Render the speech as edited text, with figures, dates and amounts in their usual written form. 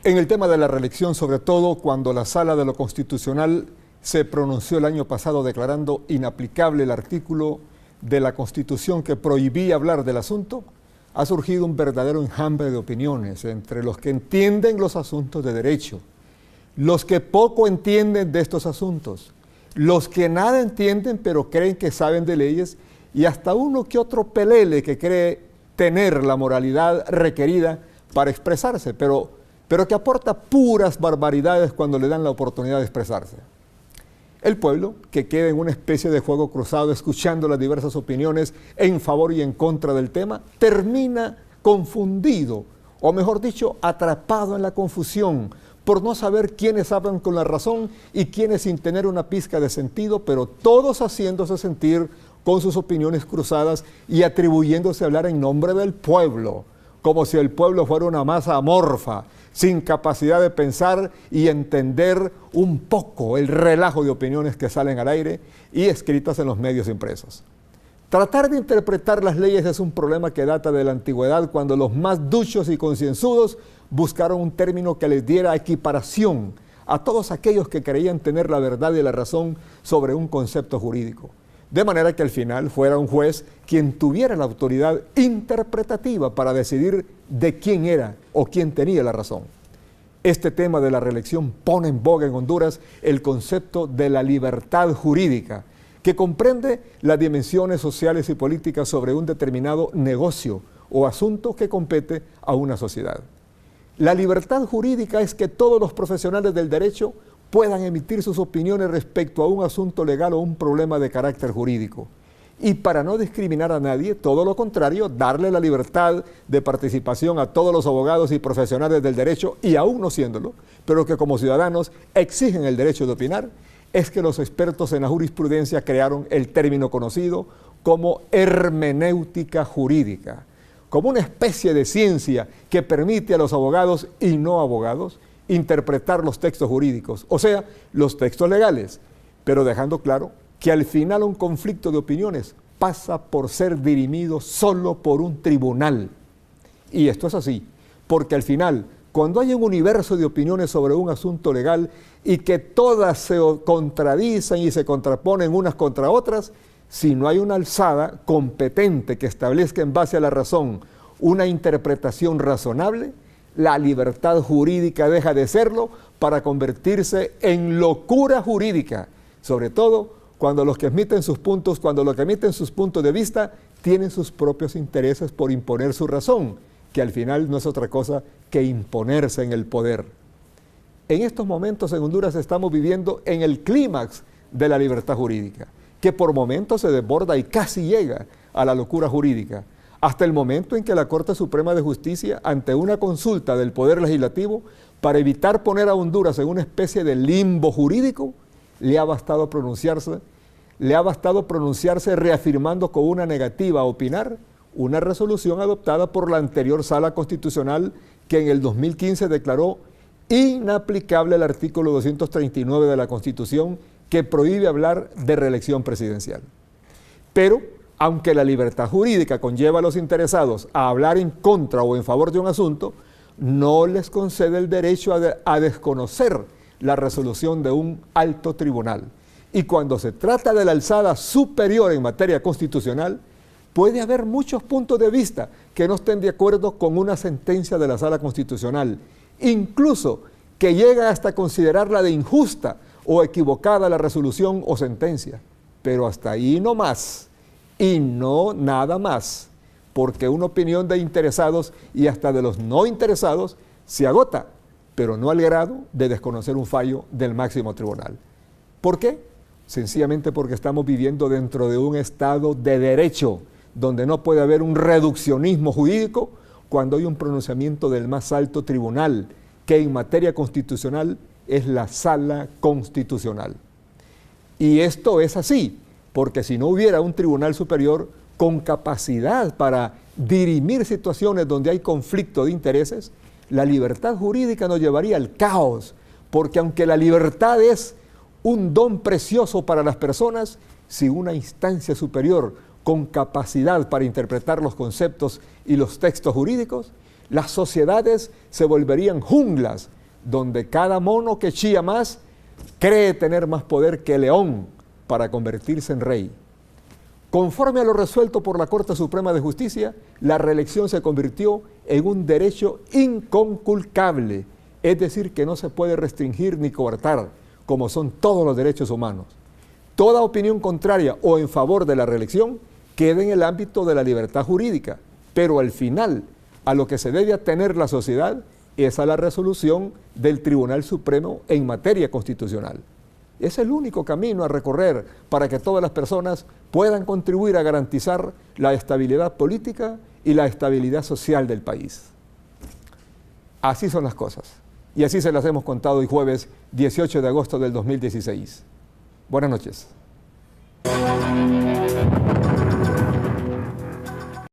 En el tema de la reelección, sobre todo cuando la Sala de lo Constitucional se pronunció el año pasado declarando inaplicable el artículo de la Constitución que prohibía hablar del asunto, ha surgido un verdadero enjambre de opiniones entre los que entienden los asuntos de derecho, los que poco entienden de estos asuntos, los que nada entienden pero creen que saben de leyes y hasta uno que otro pelele que cree tener la moralidad requerida para expresarse, pero que aporta puras barbaridades cuando le dan la oportunidad de expresarse. El pueblo, que queda en una especie de juego cruzado escuchando las diversas opiniones en favor y en contra del tema, termina confundido, o mejor dicho, atrapado en la confusión, por no saber quiénes hablan con la razón y quiénes sin tener una pizca de sentido, pero todos haciéndose sentir con sus opiniones cruzadas y atribuyéndose a hablar en nombre del pueblo, como si el pueblo fuera una masa amorfa, sin capacidad de pensar y entender un poco el relajo de opiniones que salen al aire y escritas en los medios impresos. Tratar de interpretar las leyes es un problema que data de la antigüedad, cuando los más duchos y concienzudos buscaron un término que les diera equiparación a todos aquellos que creían tener la verdad y la razón sobre un concepto jurídico, de manera que al final fuera un juez quien tuviera la autoridad interpretativa para decidir de quién era o quién tenía la razón. Este tema de la reelección pone en boga en Honduras el concepto de la libertad jurídica, que comprende las dimensiones sociales y políticas sobre un determinado negocio o asunto que compete a una sociedad. La libertad jurídica es que todos los profesionales del derecho puedan emitir sus opiniones respecto a un asunto legal o un problema de carácter jurídico. Y para no discriminar a nadie, todo lo contrario, darle la libertad de participación a todos los abogados y profesionales del derecho, y aún no siéndolo, pero que como ciudadanos exigen el derecho de opinar, es que los expertos en la jurisprudencia crearon el término conocido como hermenéutica jurídica, como una especie de ciencia que permite a los abogados y no abogados interpretar los textos jurídicos, o sea, los textos legales, pero dejando claro que al final un conflicto de opiniones pasa por ser dirimido solo por un tribunal. Y esto es así, porque al final, cuando hay un universo de opiniones sobre un asunto legal y que todas se contradicen y se contraponen unas contra otras, si no hay una alzada competente que establezca en base a la razón una interpretación razonable, la libertad jurídica deja de serlo para convertirse en locura jurídica, sobre todo cuando los que emiten sus puntos de vista tienen sus propios intereses por imponer su razón, que al final no es otra cosa que imponerse en el poder. En estos momentos en Honduras estamos viviendo en el clímax de la libertad jurídica, que por momentos se desborda y casi llega a la locura jurídica, hasta el momento en que la Corte Suprema de Justicia, ante una consulta del Poder Legislativo, para evitar poner a Honduras en una especie de limbo jurídico, le ha bastado pronunciarse reafirmando con una negativa a opinar una resolución adoptada por la anterior Sala Constitucional que en el 2015 declaró inaplicable el artículo 239 de la Constitución que prohíbe hablar de reelección presidencial. Pero, aunque la libertad jurídica conlleva a los interesados a hablar en contra o en favor de un asunto, no les concede el derecho a desconocer la resolución de un alto tribunal. Y cuando se trata de la alzada superior en materia constitucional, puede haber muchos puntos de vista que no estén de acuerdo con una sentencia de la Sala Constitucional, incluso que llega hasta considerarla de injusta o equivocada la resolución o sentencia. Pero hasta ahí no más, y no nada más, porque una opinión de interesados y hasta de los no interesados se agota, pero no al grado de desconocer un fallo del máximo tribunal. ¿Por qué? Sencillamente porque estamos viviendo dentro de un Estado de derecho, donde no puede haber un reduccionismo jurídico cuando hay un pronunciamiento del más alto tribunal, que en materia constitucional es la Sala Constitucional. Y esto es así, porque si no hubiera un tribunal superior con capacidad para dirimir situaciones donde hay conflicto de intereses, la libertad jurídica nos llevaría al caos, porque aunque la libertad es un don precioso para las personas, si una instancia superior con capacidad para interpretar los conceptos y los textos jurídicos, Las sociedades se volverían junglas donde cada mono que chilla más cree tener más poder que el león para convertirse en rey. Conforme a lo resuelto por la Corte Suprema de Justicia, la reelección se convirtió en un derecho inconculcable, es decir, que no se puede restringir ni coartar, como son todos los derechos humanos. Toda opinión contraria o en favor de la reelección queda en el ámbito de la libertad jurídica, pero al final, a lo que se debe atener la sociedad es a la resolución del Tribunal Supremo en materia constitucional. Es el único camino a recorrer para que todas las personas puedan contribuir a garantizar la estabilidad política y la estabilidad social del país. Así son las cosas. Y así se las hemos contado hoy jueves 18 de agosto del 2016. Buenas noches.